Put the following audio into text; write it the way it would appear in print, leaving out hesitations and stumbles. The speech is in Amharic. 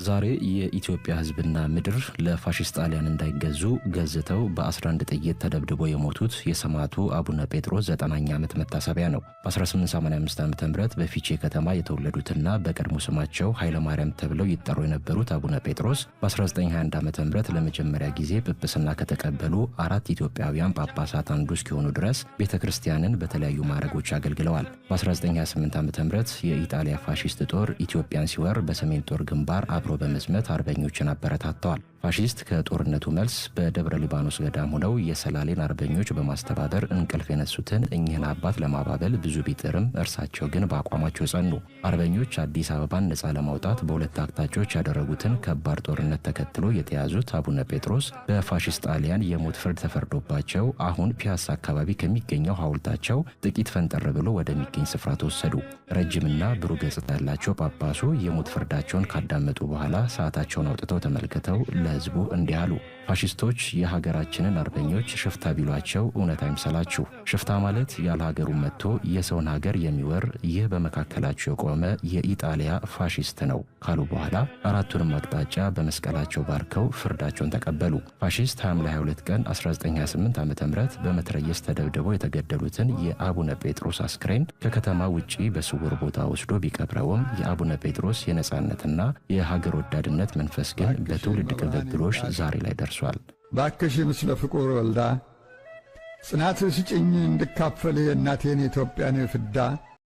ዛሬ የኢትዮጵያ ሕዝብና ምድር ለፋሺስት ጣሊያን እንዳይገዙ ገዝተው በ11 ጥይት ተደብድበው የሞቱት የሰማዕቱ አቡነ ጴጥሮስ 9ኛ ዓመት መታሰቢያ ነው። በ1885 ዓ.ም በፊቼ ከተማ የተወለዱትና በቀድሞ ስማቸው ኃይለ ማርያም ተብለው ይጠሩ የነበሩት አቡነ ጴጥሮስ በ1921 ዓ.ም ለመጀመሪያ ጊዜ ጵጵስና ከተቀበሉ 4 ኢትዮጵያውያን ጳጳሳት አንዱ እስኪሆኑ ድረስ ቤተክርስቲያንን በተለያዩ ማዕረጎች አገልግለዋል። በ1928 ዓ.ም የኢጣሊያ ፋሺስት ጦር ኢትዮጵያን ሲወር በሰሜን ጦር ግንባር አብሮ በመዝመት አርበኞችን አበረታተዋል። ፋሺስት ከጦርነቱ መልስ በደብረ ሊባኖስ ገዳም ሆነው የሰላሌን አርበኞች በማስተባበር እንቅልፍ የነሱትን እኚህን አባት ለማባበል ብዙ ቢጥርም እርሳቸው ግን በአቋማቸው ጸኑ። አርበኞች አዲስ አበባን ነፃ ለማውጣት በሁለት አቅጣጫዎች ያደረጉትን ከባድ ጦርነት ተከትሎ የተያዙት አቡነ ጴጥሮስ በፋሺስት ጣሊያን የሞት ፍርድ ተፈርዶባቸው አሁን ፒያሳ አካባቢ ከሚገኘው ሐውልታቸው ጥቂት ፈንጠር ብሎ ወደሚገኝ ስፍራ ተወሰዱ። ረጅምና ብሩህ ገጽታ ያላቸው ጳጳሱ የሞት ፍርዳቸውን ካዳመጡ በኋላ ሰዓታቸውን አውጥተው ተመልክተው ለሕዝቡ እንዲህ አሉ። ፋሺስቶች የሀገራችንን አርበኞች ሽፍታ ቢሏቸው እውነት አይምሰላችሁ። ሽፍታ ማለት ያለ ሀገሩ መጥቶ የሰውን ሀገር የሚወር ይህ በመካከላቸው የቆመ የኢጣሊያ ፋሺስት ነው ካሉ በኋላ አራቱንም አቅጣጫ በመስቀላቸው ባርከው ፍርዳቸውን ተቀበሉ። ፋሺስት ሐምሌ 22 ቀን 1928 ዓ.ም በመትረየስ ተደብድበው የተገደሉትን የአቡነ ጴጥሮስ አስክሬን ከከተማ ውጪ በስውር ቦታ ወስዶ ቢቀብረውም የአቡነ ጴጥሮስ የነጻነትና የሀገር ወዳድነት መንፈስ ግን በትውልድ ቅብብሎሽ ዛሬ ላይ ደርሷል። ባክሽ ምስለ ፍቁር ወልዳ ጽናት ስጭኝ እንድካፈል የእናቴን የኢትዮጵያን ፍዳ